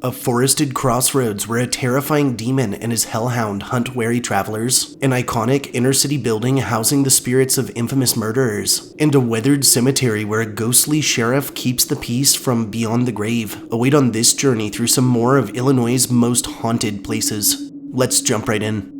A forested crossroads where a terrifying demon and his hellhound hunt wary travelers, an iconic inner-city building housing the spirits of infamous murderers, and a weathered cemetery where a ghostly sheriff keeps the peace from beyond the grave, await on this journey through some more of Illinois' most haunted places. Let's jump right in.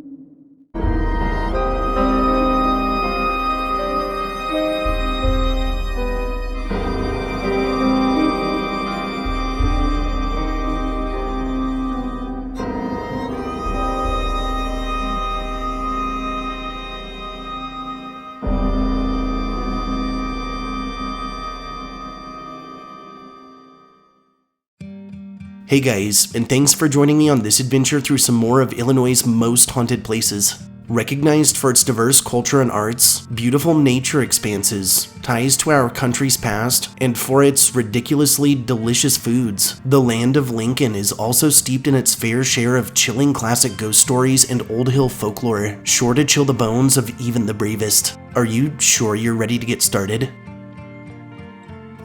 Hey guys, and thanks for joining me on this adventure through some more of Illinois' most haunted places. Recognized for its diverse culture and arts, beautiful nature expanses, ties to our country's past, and for its ridiculously delicious foods, the land of Lincoln is also steeped in its fair share of chilling classic ghost stories and old hill folklore, sure to chill the bones of even the bravest. Are you sure you're ready to get started?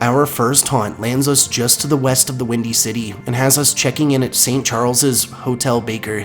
Our first haunt lands us just to the west of the Windy City and has us checking in at St. Charles's Hotel Baker.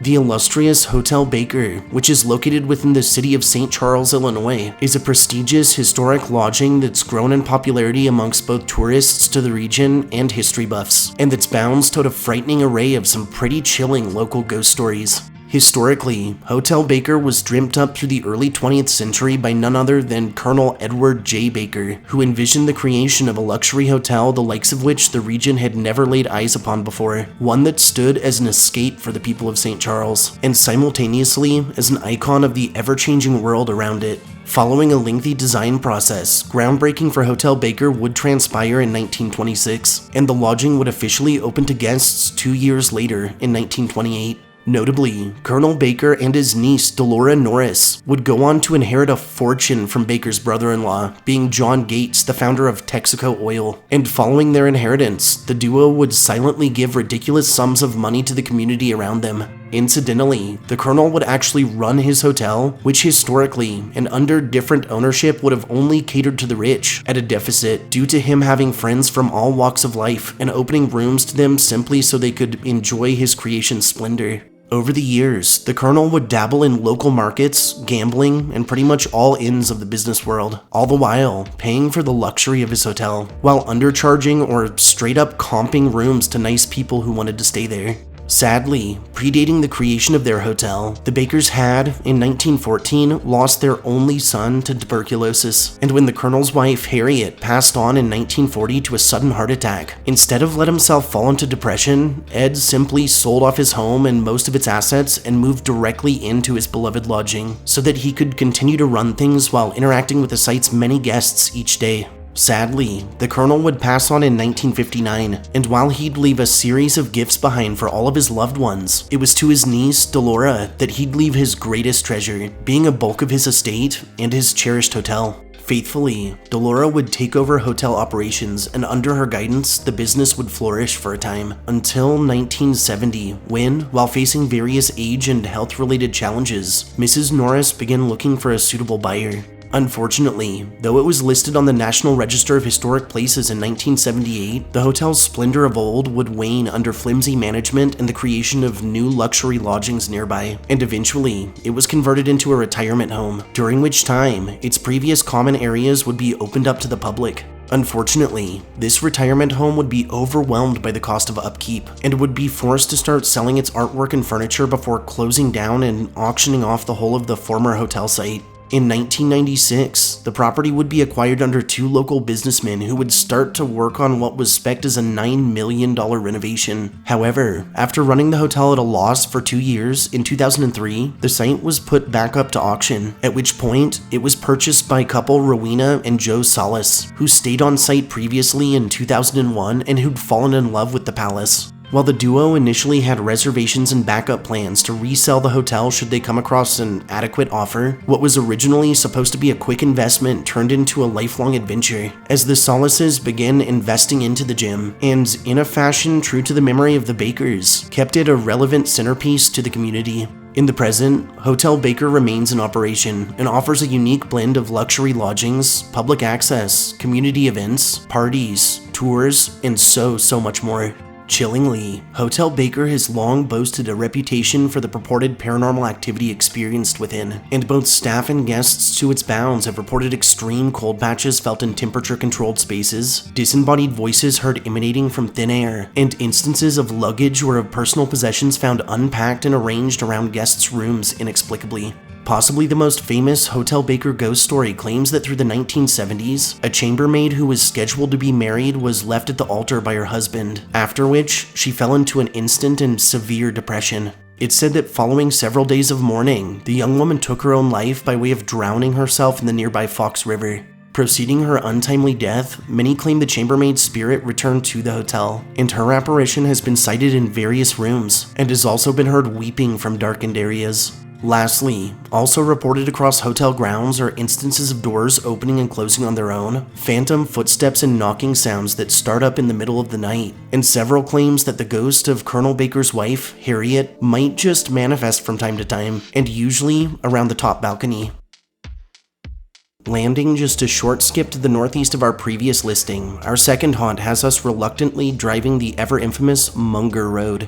The illustrious Hotel Baker, which is located within the city of St. Charles, Illinois, is a prestigious historic lodging that's grown in popularity amongst both tourists to the region and history buffs, and that's bounds tote a frightening array of some pretty chilling local ghost stories. Historically, Hotel Baker was dreamt up through the early 20th century by none other than Colonel Edward J. Baker, who envisioned the creation of a luxury hotel the likes of which the region had never laid eyes upon before, one that stood as an escape for the people of St. Charles, and simultaneously as an icon of the ever-changing world around it. Following a lengthy design process, groundbreaking for Hotel Baker would transpire in 1926, and the lodging would officially open to guests 2 years later in 1928. Notably, Colonel Baker and his niece, Delora Norris, would go on to inherit a fortune from Baker's brother-in-law, being John Gates, the founder of Texaco Oil. And following their inheritance, the duo would silently give ridiculous sums of money to the community around them. Incidentally, the Colonel would actually run his hotel, which historically, and under different ownership, would have only catered to the rich, at a deficit due to him having friends from all walks of life and opening rooms to them simply so they could enjoy his creation's splendor. Over the years, the Colonel would dabble in local markets, gambling, and pretty much all ends of the business world, all the while paying for the luxury of his hotel, while undercharging or straight up comping rooms to nice people who wanted to stay there. Sadly, predating the creation of their hotel, the Bakers had, in 1914, lost their only son to tuberculosis, and when the Colonel's wife, Harriet, passed on in 1940 to a sudden heart attack, instead of let himself fall into depression, Ed simply sold off his home and most of its assets and moved directly into his beloved lodging, so that he could continue to run things while interacting with the site's many guests each day. Sadly, the Colonel would pass on in 1959, and while he'd leave a series of gifts behind for all of his loved ones, it was to his niece, Delora, that he'd leave his greatest treasure, being a bulk of his estate and his cherished hotel. Faithfully, Delora would take over hotel operations, and under her guidance, the business would flourish for a time, until 1970, when, while facing various age and health-related challenges, Mrs. Norris began looking for a suitable buyer. Unfortunately, though it was listed on the National Register of Historic Places in 1978, the hotel's splendor of old would wane under flimsy management and the creation of new luxury lodgings nearby, and eventually, it was converted into a retirement home, during which time, its previous common areas would be opened up to the public. Unfortunately, this retirement home would be overwhelmed by the cost of upkeep, and would be forced to start selling its artwork and furniture before closing down and auctioning off the whole of the former hotel site. In 1996, the property would be acquired under two local businessmen who would start to work on what was spec'd as a $9 million renovation. However, after running the hotel at a loss for 2 years, in 2003, the site was put back up to auction, at which point it was purchased by couple Rowena and Joe Salas, who stayed on site previously in 2001 and who'd fallen in love with the palace. While the duo initially had reservations and backup plans to resell the hotel should they come across an adequate offer, what was originally supposed to be a quick investment turned into a lifelong adventure, as the Solaces began investing into the gym, and in a fashion true to the memory of the Bakers, kept it a relevant centerpiece to the community. In the present, Hotel Baker remains in operation and offers a unique blend of luxury lodgings, public access, community events, parties, tours, and so much more. Chillingly, Hotel Baker has long boasted a reputation for the purported paranormal activity experienced within, and both staff and guests to its bounds have reported extreme cold patches felt in temperature-controlled spaces, disembodied voices heard emanating from thin air, and instances of luggage or of personal possessions found unpacked and arranged around guests' rooms inexplicably. Possibly the most famous Hotel Baker ghost story claims that through the 1970s, a chambermaid who was scheduled to be married was left at the altar by her husband, after which she fell into an instant and severe depression. It's said that following several days of mourning, the young woman took her own life by way of drowning herself in the nearby Fox River. Preceding her untimely death, many claim the chambermaid's spirit returned to the hotel, and her apparition has been sighted in various rooms, and has also been heard weeping from darkened areas. Lastly, also reported across hotel grounds are instances of doors opening and closing on their own, phantom footsteps and knocking sounds that start up in the middle of the night, and several claims that the ghost of Colonel Baker's wife, Harriet, might just manifest from time to time, and usually around the top balcony. Landing just a short skip to the northeast of our previous listing, our second haunt has us reluctantly driving the ever-infamous Munger Road.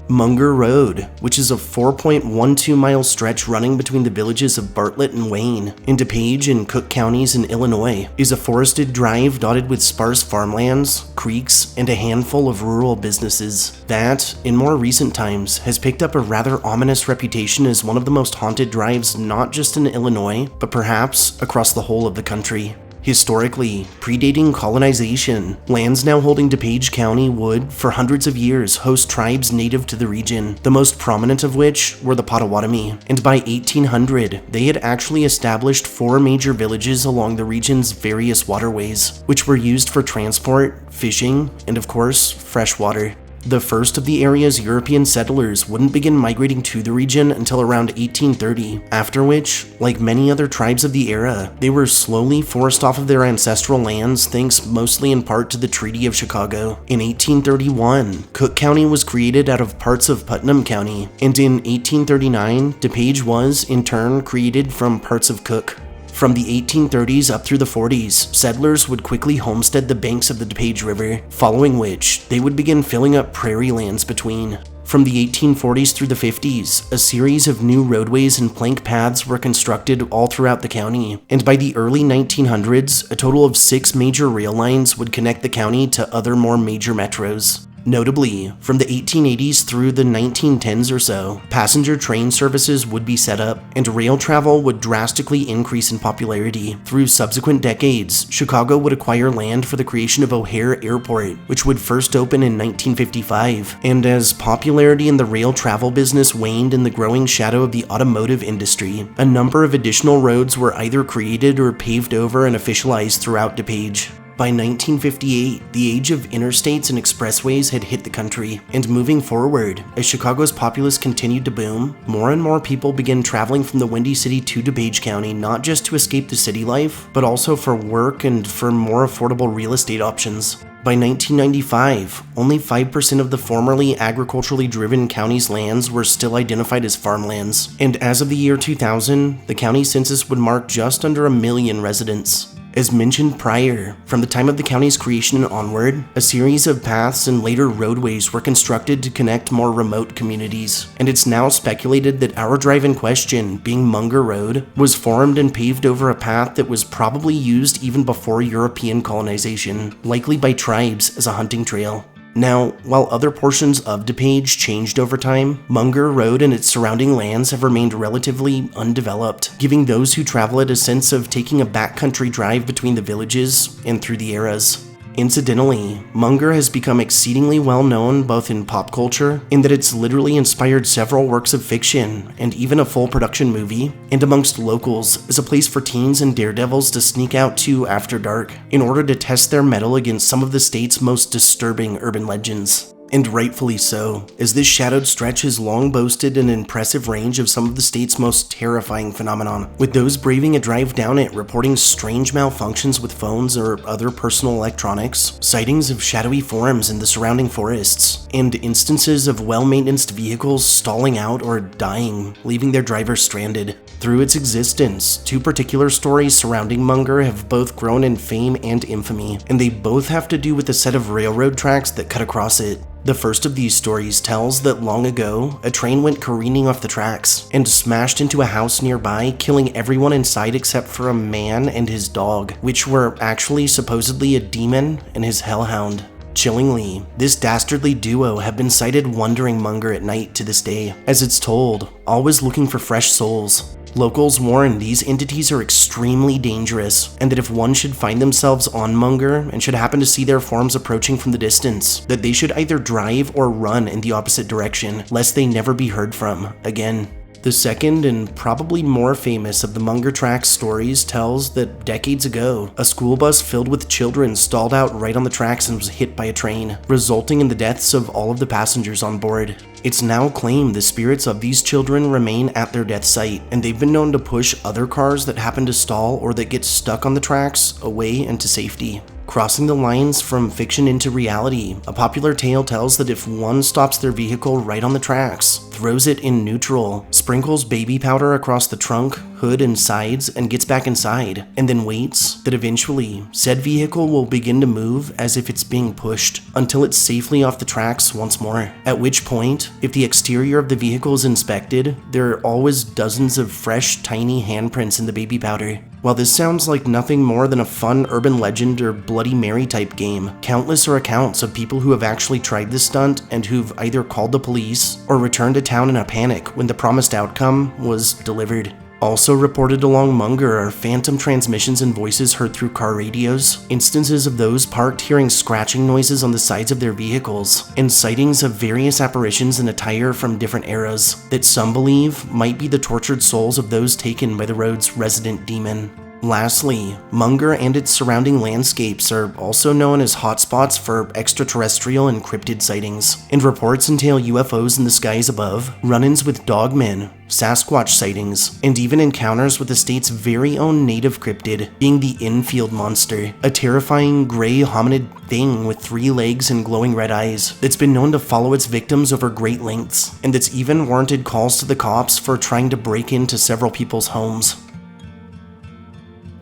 Munger Road, which is a 4.12-mile stretch running between the villages of Bartlett and Wayne, in DuPage and Cook counties in Illinois, is a forested drive dotted with sparse farmlands, creeks, and a handful of rural businesses that, in more recent times, has picked up a rather ominous reputation as one of the most haunted drives not just in Illinois, but perhaps across the whole of the country. Historically, predating colonization, lands now holding DuPage County would, for hundreds of years, host tribes native to the region, the most prominent of which were the Potawatomi, and by 1800, they had actually established 4 major villages along the region's various waterways, which were used for transport, fishing, and of course, fresh water. The first of the area's European settlers wouldn't begin migrating to the region until around 1830, after which, like many other tribes of the era, they were slowly forced off of their ancestral lands thanks mostly in part to the Treaty of Chicago. In 1831, Cook County was created out of parts of Putnam County, and in 1839, DuPage was, in turn, created from parts of Cook. From the 1830s up through the 40s, settlers would quickly homestead the banks of the DuPage River, following which they would begin filling up prairie lands between. From the 1840s through the 50s, a series of new roadways and plank paths were constructed all throughout the county, and by the early 1900s, a total of 6 major rail lines would connect the county to other more major metros. Notably, from the 1880s through the 1910s or so, passenger train services would be set up, and rail travel would drastically increase in popularity. Through subsequent decades, Chicago would acquire land for the creation of O'Hare Airport, which would first open in 1955, and as popularity in the rail travel business waned in the growing shadow of the automotive industry, a number of additional roads were either created or paved over and officialized throughout DuPage. By 1958, the age of interstates and expressways had hit the country, and moving forward, as Chicago's populace continued to boom, more and more people began traveling from the Windy City to DuPage County not just to escape the city life, but also for work and for more affordable real estate options. By 1995, only 5% of the formerly agriculturally driven county's lands were still identified as farmlands, and as of the year 2000, the county census would mark just under 1 million residents. As mentioned prior, from the time of the county's creation and onward, a series of paths and later roadways were constructed to connect more remote communities, and it's now speculated that our drive in question, being Munger Road, was formed and paved over a path that was probably used even before European colonization, likely by tribes as a hunting trail. Now, while other portions of DuPage changed over time, Munger Road and its surrounding lands have remained relatively undeveloped, giving those who travel it a sense of taking a backcountry drive between the villages and through the eras. Incidentally, Munger has become exceedingly well known both in pop culture, in that it's literally inspired several works of fiction, and even a full production movie, and amongst locals as a place for teens and daredevils to sneak out to after dark, in order to test their mettle against some of the state's most disturbing urban legends. And rightfully so, as this shadowed stretch has long boasted an impressive range of some of the state's most terrifying phenomenon, with those braving a drive down it reporting strange malfunctions with phones or other personal electronics, sightings of shadowy forms in the surrounding forests, and instances of well-maintained vehicles stalling out or dying, leaving their drivers stranded. Through its existence, 2 particular stories surrounding Munger have both grown in fame and infamy, and they both have to do with the set of railroad tracks that cut across it. The first of these stories tells that long ago, a train went careening off the tracks and smashed into a house nearby, killing everyone inside except for a man and his dog, which were actually supposedly a demon and his hellhound. Chillingly, this dastardly duo have been sighted wandering Munger at night to this day, as it's told, always looking for fresh souls. Locals warn these entities are extremely dangerous, and that if one should find themselves on Munger and should happen to see their forms approaching from the distance, that they should either drive or run in the opposite direction, lest they never be heard from again. The second and probably more famous of the Munger Tracks stories tells that decades ago, a school bus filled with children stalled out right on the tracks and was hit by a train, resulting in the deaths of all of the passengers on board. It's now claimed the spirits of these children remain at their death site, and they've been known to push other cars that happen to stall or that get stuck on the tracks away into safety. Crossing the lines from fiction into reality, a popular tale tells that if one stops their vehicle right on the tracks, throws it in neutral, sprinkles baby powder across the trunk, hood, and sides, and gets back inside, and then waits, that eventually said vehicle will begin to move as if it's being pushed until it's safely off the tracks once more. At which point, if the exterior of the vehicle is inspected, there are always dozens of fresh, tiny handprints in the baby powder. While this sounds like nothing more than a fun urban legend or Bloody Mary type game, countless are accounts of people who have actually tried this stunt and who've either called the police or returned to town in a panic when the promised outcome was delivered. Also reported along Munger are phantom transmissions and voices heard through car radios, instances of those parked hearing scratching noises on the sides of their vehicles, and sightings of various apparitions in attire from different eras that some believe might be the tortured souls of those taken by the road's resident demon. Lastly, Munger and its surrounding landscapes are also known as hotspots for extraterrestrial and cryptid sightings, and reports entail UFOs in the skies above, run-ins with dogmen, Sasquatch sightings, and even encounters with the state's very own native cryptid, being the infield monster, a terrifying gray hominid thing with 3 legs and glowing red eyes that's been known to follow its victims over great lengths, and that's even warranted calls to the cops for trying to break into several people's homes.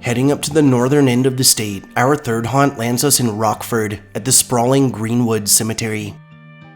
Heading up to the northern end of the state, our third haunt lands us in Rockford at the sprawling Greenwood Cemetery.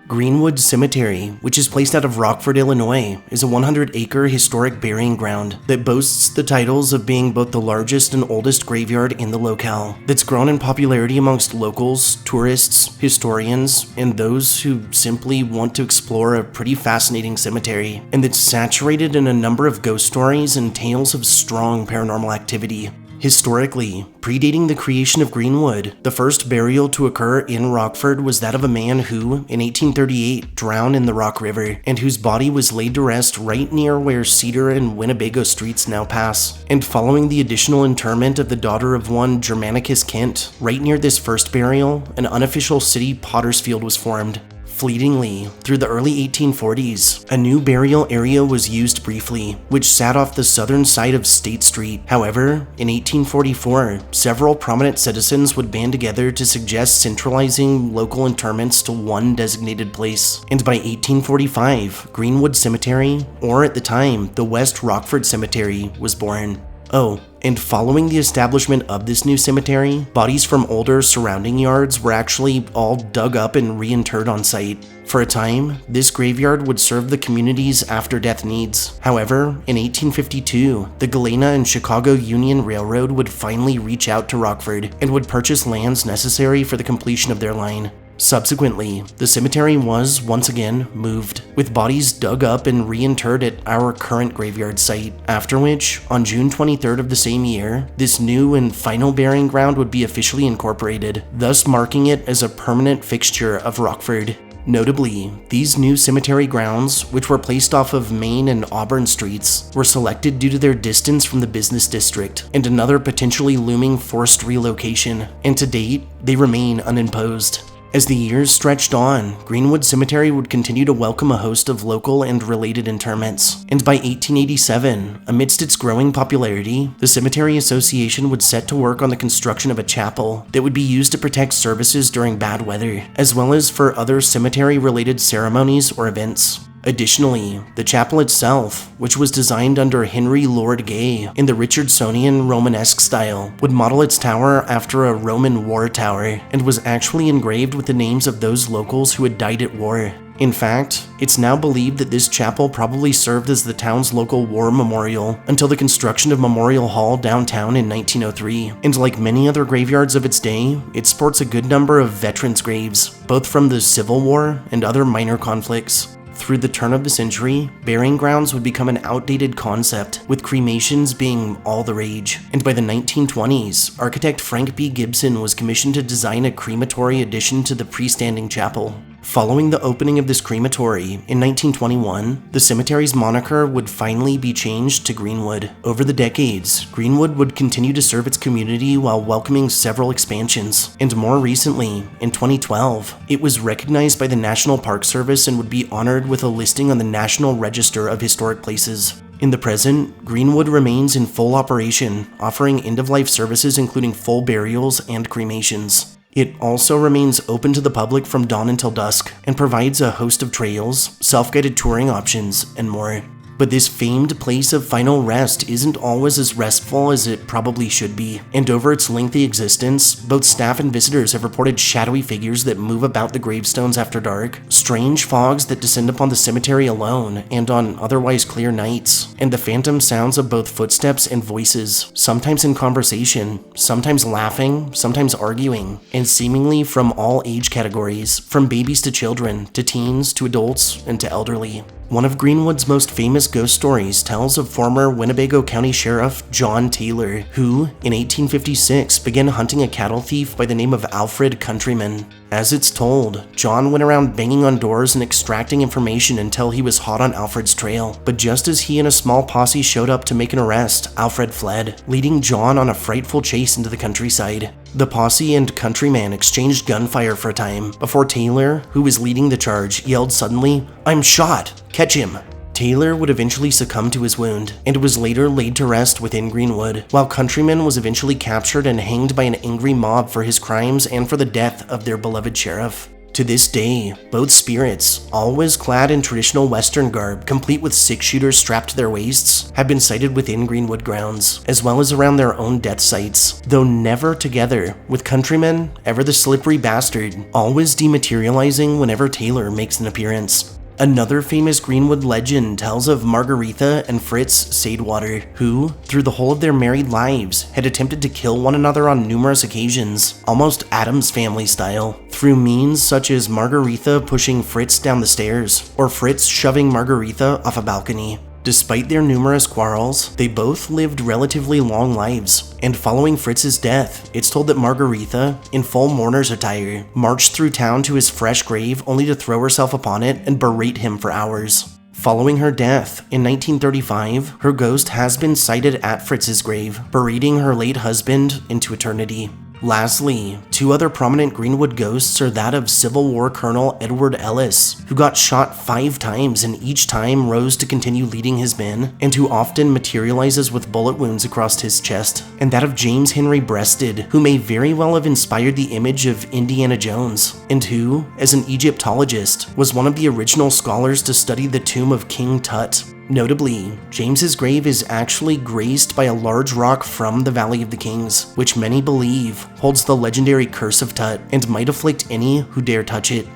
Greenwood Cemetery, which is placed out of Rockford, Illinois, is a 100-acre historic burying ground that boasts the titles of being both the largest and oldest graveyard in the locale, that's grown in popularity amongst locals, tourists, historians, and those who simply want to explore a pretty fascinating cemetery, and that's saturated in a number of ghost stories and tales of strong paranormal activity. Historically, predating the creation of Greenwood, the first burial to occur in Rockford was that of a man who, in 1838, drowned in the Rock River, and whose body was laid to rest right near where Cedar and Winnebago streets now pass. And following the additional interment of the daughter of one Germanicus Kent, right near this first burial, an unofficial city Pottersfield was formed. Fleetingly, through the early 1840s, a new burial area was used briefly, which sat off the southern side of State Street. However, in 1844, several prominent citizens would band together to suggest centralizing local interments to one designated place. And by 1845, Greenwood Cemetery, or at the time, the West Rockford Cemetery, was born. Oh, and following the establishment of this new cemetery, bodies from older surrounding yards were actually all dug up and reinterred on site. For a time, this graveyard would serve the community's after-death needs. However, in 1852, the Galena and Chicago Union Railroad would finally reach out to Rockford and would purchase lands necessary for the completion of their line. Subsequently, the cemetery was once again moved, with bodies dug up and reinterred at our current graveyard site, after which, on June 23rd of the same year, this new and final burying ground would be officially incorporated, thus marking it as a permanent fixture of Rockford. Notably, these new cemetery grounds, which were placed off of Main and Auburn streets, were selected due to their distance from the business district and another potentially looming forced relocation, and to date, they remain unimposed. As the years stretched on, Greenwood Cemetery would continue to welcome a host of local and related interments, and by 1887, amidst its growing popularity, the Cemetery Association would set to work on the construction of a chapel that would be used to protect services during bad weather, as well as for other cemetery-related ceremonies or events. Additionally, the chapel itself, which was designed under Henry Lord Gay in the Richardsonian Romanesque style, would model its tower after a Roman war tower and was actually engraved with the names of those locals who had died at war. In fact, it's now believed that this chapel probably served as the town's local war memorial until the construction of Memorial Hall downtown in 1903. And like many other graveyards of its day, it sports a good number of veterans' graves, both from the Civil War and other minor conflicts. Through the turn of the century, burying grounds would become an outdated concept, with cremations being all the rage. And by the 1920s, architect Frank B. Gibson was commissioned to design a crematory addition to the freestanding chapel. Following the opening of this crematory in 1921, the cemetery's moniker would finally be changed to Greenwood. Over the decades, Greenwood would continue to serve its community while welcoming several expansions. And more recently, in 2012, it was recognized by the National Park Service and would be honored with a listing on the National Register of Historic Places. In the present, Greenwood remains in full operation, offering end-of-life services including full burials and cremations. It also remains open to the public from dawn until dusk and provides a host of trails, self-guided touring options, and more. But this famed place of final rest isn't always as restful as it probably should be, and over its lengthy existence, both staff and visitors have reported shadowy figures that move about the gravestones after dark, strange fogs that descend upon the cemetery alone and on otherwise clear nights, and the phantom sounds of both footsteps and voices, sometimes in conversation, sometimes laughing, sometimes arguing, and seemingly from all age categories, from babies to children, to teens, to adults, and to elderly. One of Greenwood's most famous ghost stories tells of former Winnebago County Sheriff John Taylor, who, in 1856, began hunting a cattle thief by the name of Alfred Countryman. As it's told, John went around banging on doors and extracting information until he was hot on Alfred's trail. But just as he and a small posse showed up to make an arrest, Alfred fled, leading John on a frightful chase into the countryside. The posse and Countryman exchanged gunfire for a time, before Taylor, who was leading the charge, yelled suddenly, "I'm shot! Catch him!" Taylor would eventually succumb to his wound, and was later laid to rest within Greenwood, while Countryman was eventually captured and hanged by an angry mob for his crimes and for the death of their beloved sheriff. To this day, both spirits, always clad in traditional Western garb, complete with six-shooters strapped to their waists, have been sighted within Greenwood grounds, as well as around their own death sites, though never together, with Countryman, ever the slippery bastard, always dematerializing whenever Taylor makes an appearance. Another famous Greenwood legend tells of Margaretha and Fritz Sadewater, who, through the whole of their married lives, had attempted to kill one another on numerous occasions, almost Addams Family style, through means such as Margaretha pushing Fritz down the stairs, or Fritz shoving Margaretha off a balcony. Despite their numerous quarrels, they both lived relatively long lives, and following Fritz's death, it's told that Margaretha, in full mourner's attire, marched through town to his fresh grave only to throw herself upon it and berate him for hours. Following her death, in 1935, her ghost has been sighted at Fritz's grave, berating her late husband into eternity. Lastly, two other prominent Greenwood ghosts are that of Civil War Colonel Edward Ellis, who got shot 5 times and each time rose to continue leading his men, and who often materializes with bullet wounds across his chest, and that of James Henry Breasted, who may very well have inspired the image of Indiana Jones, and who, as an Egyptologist, was one of the original scholars to study the tomb of King Tut. Notably, James's grave is actually graced by a large rock from the Valley of the Kings, which many believe holds the legendary Curse of Tut and might afflict any who dare touch it.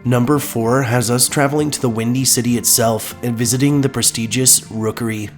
Number 4 has us traveling to the Windy City itself and visiting the prestigious Rookery.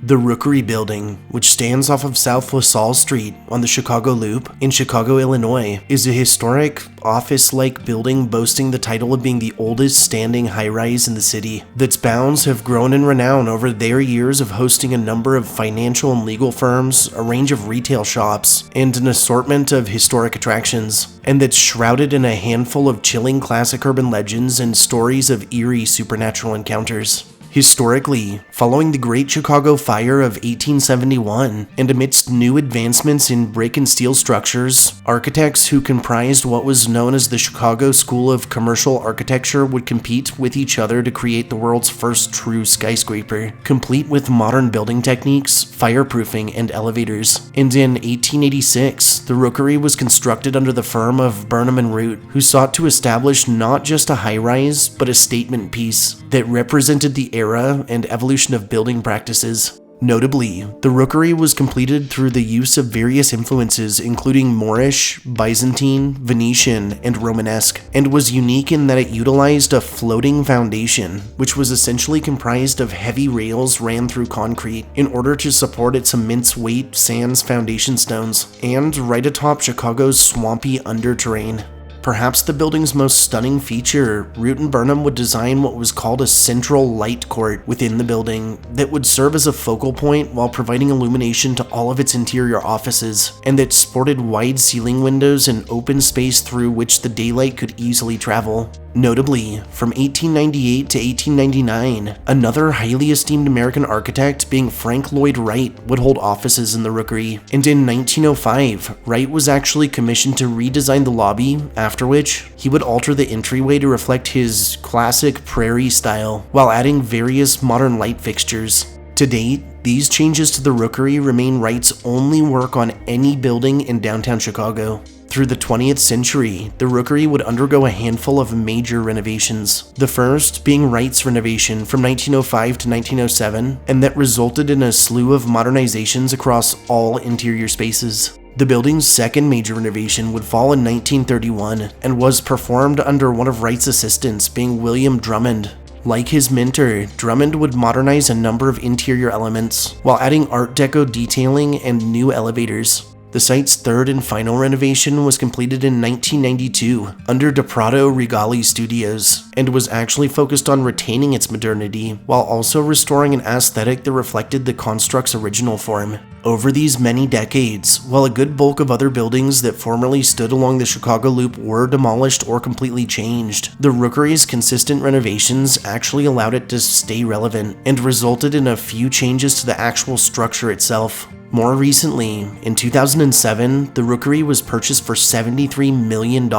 The Rookery building, which stands off of South LaSalle Street on the Chicago Loop in Chicago, Illinois, is a historic, office-like building boasting the title of being the oldest standing high-rise in the city. Its bounds have grown in renown over their years of hosting a number of financial and legal firms, a range of retail shops, and an assortment of historic attractions, and that's shrouded in a handful of chilling classic urban legends and stories of eerie supernatural encounters. Historically, following the Great Chicago Fire of 1871, and amidst new advancements in brick and steel structures, architects who comprised what was known as the Chicago School of Commercial Architecture would compete with each other to create the world's first true skyscraper, complete with modern building techniques, fireproofing, and elevators. And in 1886, the Rookery was constructed under the firm of Burnham and Root, who sought to establish not just a high-rise, but a statement piece that represented the era and evolution of building practices. Notably, the Rookery was completed through the use of various influences including Moorish, Byzantine, Venetian, and Romanesque, and was unique in that it utilized a floating foundation, which was essentially comprised of heavy rails ran through concrete in order to support its immense weight sans foundation stones, and right atop Chicago's swampy underterrain. Perhaps the building's most stunning feature, Root and Burnham would design what was called a central light court within the building that would serve as a focal point while providing illumination to all of its interior offices, and that sported wide ceiling windows and open space through which the daylight could easily travel. Notably, from 1898 to 1899, another highly esteemed American architect, being Frank Lloyd Wright, would hold offices in the Rookery, and in 1905, Wright was actually commissioned to redesign the lobby, after which he would alter the entryway to reflect his classic prairie style, while adding various modern light fixtures. To date, these changes to the Rookery remain Wright's only work on any building in downtown Chicago. Through the 20th century, the Rookery would undergo a handful of major renovations, the first being Wright's renovation from 1905 to 1907, and that resulted in a slew of modernizations across all interior spaces. The building's second major renovation would fall in 1931 and was performed under one of Wright's assistants, being William Drummond. Like his mentor, Drummond would modernize a number of interior elements while adding Art Deco detailing and new elevators. The site's third and final renovation was completed in 1992 under DePrato Regali Studios, and was actually focused on retaining its modernity while also restoring an aesthetic that reflected the construct's original form. Over these many decades, while a good bulk of other buildings that formerly stood along the Chicago Loop were demolished or completely changed, the Rookery's consistent renovations actually allowed it to stay relevant and resulted in a few changes to the actual structure itself. More recently, in 2007, the Rookery was purchased for $73 million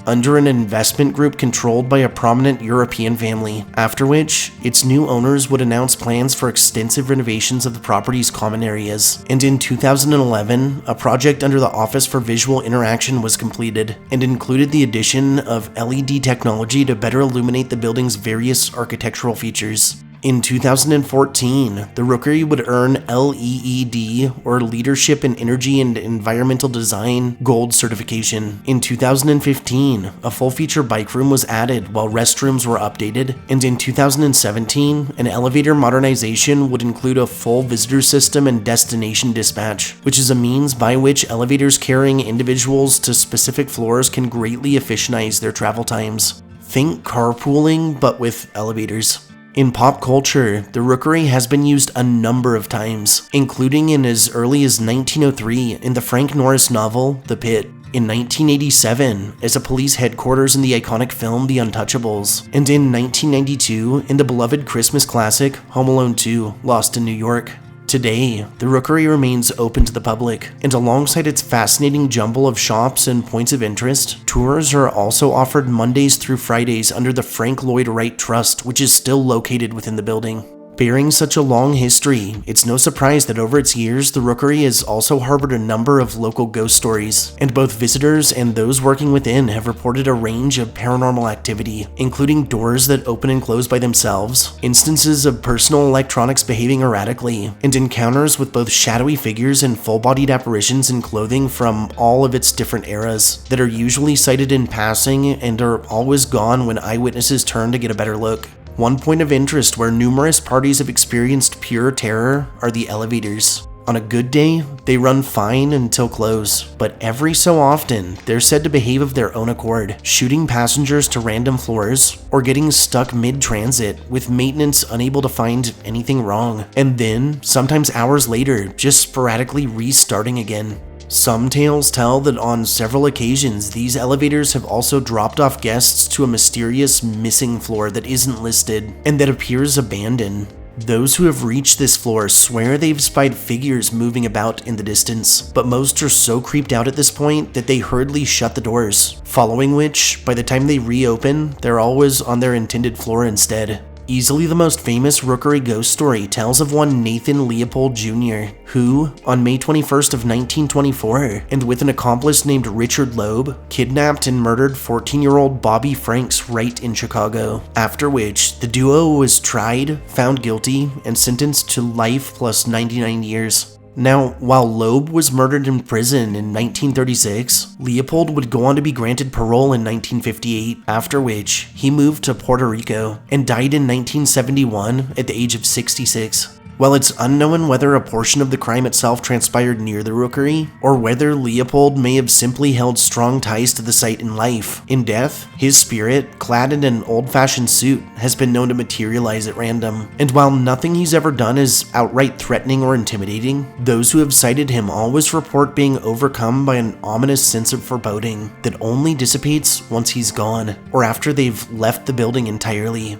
under an investment group controlled by a prominent European family, after which its new owners would announce plans for extensive renovations of the property's common areas. And in 2011, a project under the Office for Visual Interaction was completed and included the addition of LED technology to better illuminate the building's various architectural features. In 2014, the Rookery would earn LEED, or Leadership in Energy and Environmental Design, Gold certification. In 2015, a full-feature bike room was added while restrooms were updated, and in 2017, an elevator modernization would include a full visitor system and destination dispatch, which is a means by which elevators carrying individuals to specific floors can greatly efficientize their travel times. Think carpooling, but with elevators. In pop culture, the Rookery has been used a number of times, including in as early as 1903 in the Frank Norris novel, The Pit, in 1987 as a police headquarters in the iconic film The Untouchables, and in 1992 in the beloved Christmas classic Home Alone 2, Lost in New York. Today, the Rookery remains open to the public, and alongside its fascinating jumble of shops and points of interest, tours are also offered Mondays through Fridays under the Frank Lloyd Wright Trust, which is still located within the building. Bearing such a long history, it's no surprise that over its years, the Rookery has also harbored a number of local ghost stories, and both visitors and those working within have reported a range of paranormal activity, including doors that open and close by themselves, instances of personal electronics behaving erratically, and encounters with both shadowy figures and full-bodied apparitions in clothing from all of its different eras that are usually sighted in passing and are always gone when eyewitnesses turn to get a better look. One point of interest where numerous parties have experienced pure terror are the elevators. On a good day, they run fine until close, but every so often, they're said to behave of their own accord, shooting passengers to random floors or getting stuck mid-transit with maintenance unable to find anything wrong, and then, sometimes hours later, just sporadically restarting again. Some tales tell that on several occasions, these elevators have also dropped off guests to a mysterious missing floor that isn't listed and that appears abandoned. Those who have reached this floor swear they've spied figures moving about in the distance, but most are so creeped out at this point that they hurriedly shut the doors, following which, by the time they reopen, they're always on their intended floor instead. Easily the most famous Rookery ghost story tells of one Nathan Leopold Jr., who, on May 21st of 1924, and with an accomplice named Richard Loeb, kidnapped and murdered 14-year-old Bobby Franks right in Chicago, after which the duo was tried, found guilty, and sentenced to life plus 99 years. Now, while Loeb was murdered in prison in 1936, Leopold would go on to be granted parole in 1958, after which he moved to Puerto Rico and died in 1971 at the age of 66. While it's unknown whether a portion of the crime itself transpired near the Rookery, or whether Leopold may have simply held strong ties to the site in life, in death, his spirit, clad in an old-fashioned suit, has been known to materialize at random. And while nothing he's ever done is outright threatening or intimidating, those who have sighted him always report being overcome by an ominous sense of foreboding that only dissipates once he's gone, or after they've left the building entirely.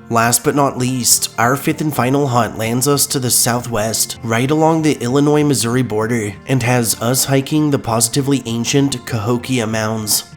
Last but not least, our fifth and final haunt lands us to the southwest, right along the Illinois-Missouri border, and has us hiking the positively ancient Cahokia Mounds.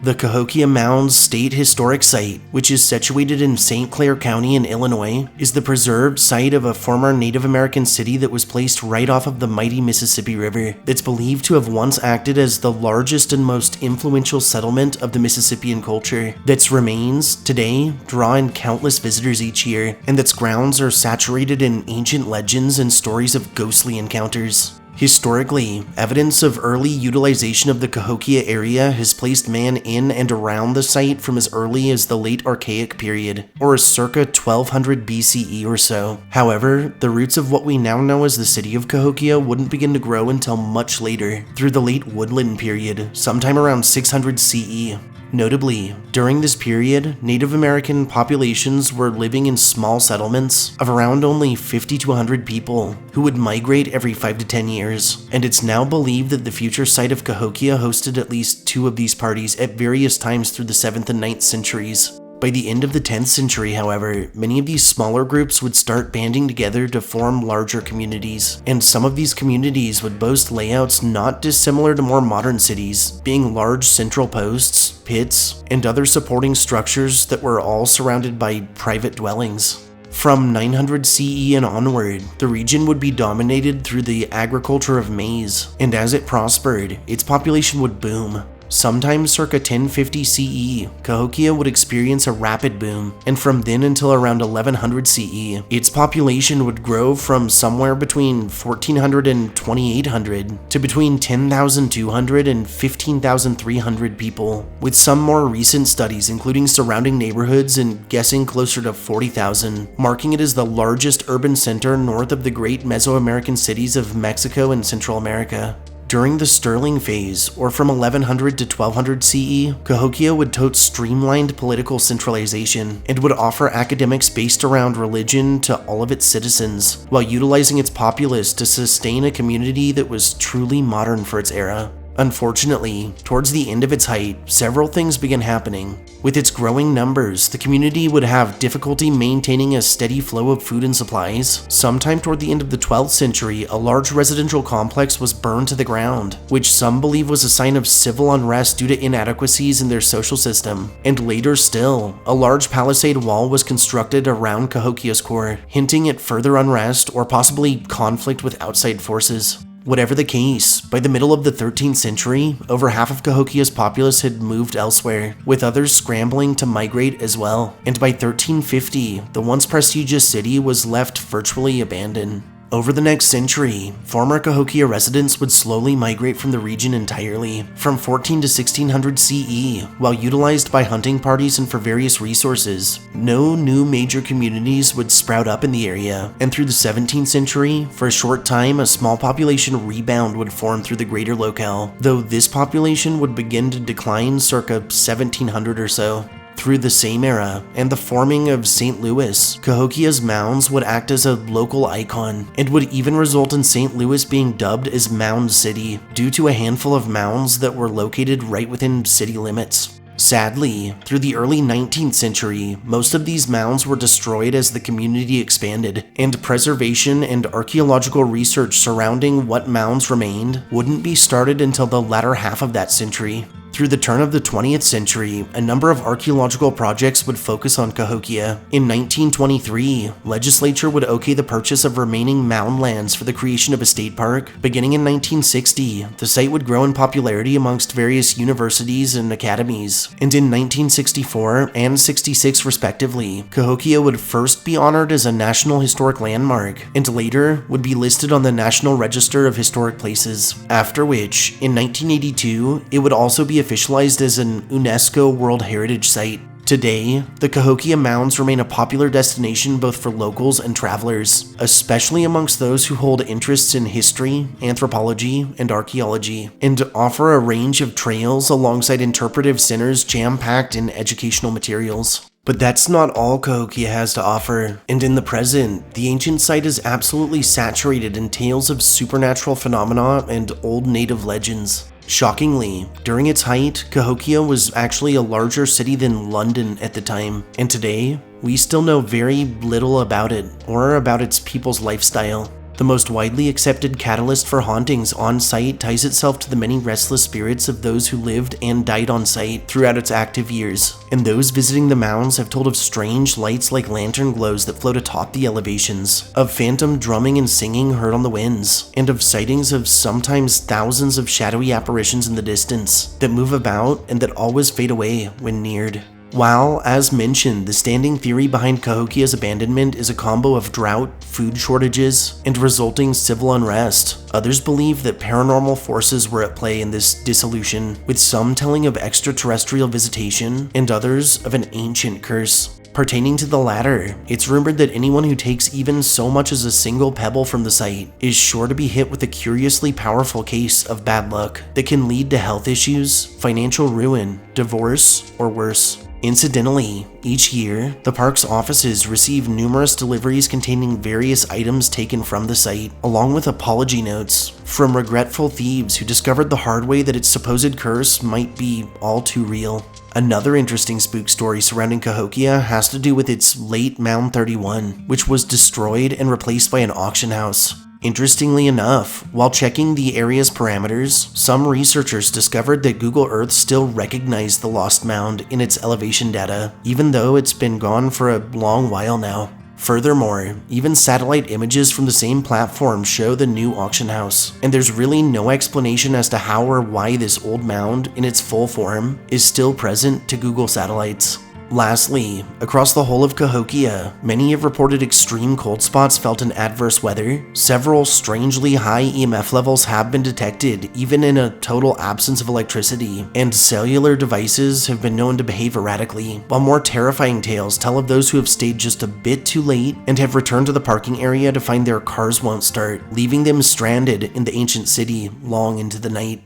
The Cahokia Mounds State Historic Site, which is situated in St. Clair County in Illinois, is the preserved site of a former Native American city that was placed right off of the mighty Mississippi River, that's believed to have once acted as the largest and most influential settlement of the Mississippian culture, that's remains, today, draw in countless visitors each year, and that's grounds are saturated in ancient legends and stories of ghostly encounters. Historically, evidence of early utilization of the Cahokia area has placed man in and around the site from as early as the late Archaic period, or circa 1200 BCE or so. However, the roots of what we now know as the city of Cahokia wouldn't begin to grow until much later, through the late Woodland period, sometime around 600 CE. Notably, during this period, Native American populations were living in small settlements of around only 50 to 100 people, who would migrate every 5 to 10 years, and it's now believed that the future site of Cahokia hosted at least 2 of these parties at various times through the 7th and 9th centuries. By the end of the 10th century, however, many of these smaller groups would start banding together to form larger communities, and some of these communities would boast layouts not dissimilar to more modern cities, being large central posts, pits, and other supporting structures that were all surrounded by private dwellings. From 900 CE and onward, the region would be dominated through the agriculture of maize, and as it prospered, its population would boom. Sometime circa 1050 CE, Cahokia would experience a rapid boom, and from then until around 1100 CE, its population would grow from somewhere between 1400 and 2800 to between 10,200 and 15,300 people, with some more recent studies including surrounding neighborhoods and guessing closer to 40,000, marking it as the largest urban center north of the great Mesoamerican cities of Mexico and Central America. During the Sterling phase, or from 1100 to 1200 CE, Cahokia would tote streamlined political centralization and would offer academics based around religion to all of its citizens, while utilizing its populace to sustain a community that was truly modern for its era. Unfortunately, towards the end of its height, several things began happening. With its growing numbers, the community would have difficulty maintaining a steady flow of food and supplies. Sometime toward the end of the 12th century, a large residential complex was burned to the ground, which some believe was a sign of civil unrest due to inadequacies in their social system. And later still, a large palisade wall was constructed around Cahokia's core, hinting at further unrest or possibly conflict with outside forces. Whatever the case, by the middle of the 13th century, over half of Cahokia's populace had moved elsewhere, with others scrambling to migrate as well, and by 1350, the once prestigious city was left virtually abandoned. Over the next century, former Cahokia residents would slowly migrate from the region entirely, from 14 to 1600 CE, while utilized by hunting parties and for various resources. No new major communities would sprout up in the area, and through the 17th century, for a short time, a small population rebound would form through the greater locale, though this population would begin to decline circa 1700 or so. Through the same era and the forming of St. Louis, Cahokia's Mounds would act as a local icon and would even result in St. Louis being dubbed as Mound City due to a handful of mounds that were located right within city limits. Sadly, through the early 19th century, most of these mounds were destroyed as the community expanded, and preservation and archaeological research surrounding what mounds remained wouldn't be started until the latter half of that century. Through the turn of the 20th century, a number of archaeological projects would focus on Cahokia. In 1923, legislature would okay the purchase of remaining mound lands for the creation of a state park. Beginning in 1960, the site would grow in popularity amongst various universities and academies. And in 1964 and 66 respectively, Cahokia would first be honored as a National Historic Landmark, and later would be listed on the National Register of Historic Places. After which, in 1982, it would also be officialized as an UNESCO World Heritage Site. Today, the Cahokia Mounds remain a popular destination both for locals and travelers, especially amongst those who hold interests in history, anthropology, and archaeology, and offer a range of trails alongside interpretive centers jam-packed in educational materials. But that's not all Cahokia has to offer, and in the present, the ancient site is absolutely saturated in tales of supernatural phenomena and old native legends. Shockingly, during its height, Cahokia was actually a larger city than London at the time, and today, we still know very little about it, or about its people's lifestyle. The most widely accepted catalyst for hauntings on site ties itself to the many restless spirits of those who lived and died on site throughout its active years, and those visiting the mounds have told of strange lights like lantern glows that float atop the elevations, of phantom drumming and singing heard on the winds, and of sightings of sometimes thousands of shadowy apparitions in the distance that move about and that always fade away when neared. While, as mentioned, the standing theory behind Cahokia's abandonment is a combo of drought, food shortages, and resulting civil unrest, others believe that paranormal forces were at play in this dissolution, with some telling of extraterrestrial visitation and others of an ancient curse. Pertaining to the latter, it's rumored that anyone who takes even so much as a single pebble from the site is sure to be hit with a curiously powerful case of bad luck that can lead to health issues, financial ruin, divorce, or worse. Incidentally, each year, the park's offices receive numerous deliveries containing various items taken from the site, along with apology notes from regretful thieves who discovered the hard way that its supposed curse might be all too real. Another interesting spook story surrounding Cahokia has to do with its late Mound 31, which was destroyed and replaced by an auction house. Interestingly enough, while checking the area's parameters, some researchers discovered that Google Earth still recognized the lost mound in its elevation data, even though it's been gone for a long while now. Furthermore, even satellite images from the same platform show the new auction house, and there's really no explanation as to how or why this old mound, in its full form, is still present to Google satellites. Lastly, across the whole of Cahokia, many have reported extreme cold spots felt in adverse weather. Several strangely high EMF levels have been detected, even in a total absence of electricity, and cellular devices have been known to behave erratically, while more terrifying tales tell of those who have stayed just a bit too late and have returned to the parking area to find their cars won't start, leaving them stranded in the ancient city long into the night.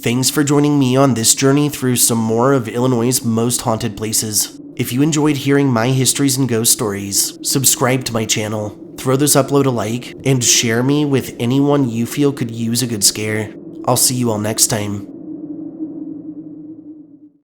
Thanks for joining me on this journey through some more of Illinois' most haunted places. If you enjoyed hearing my histories and ghost stories, subscribe to my channel, throw this upload a like, and share me with anyone you feel could use a good scare. I'll see you all next time.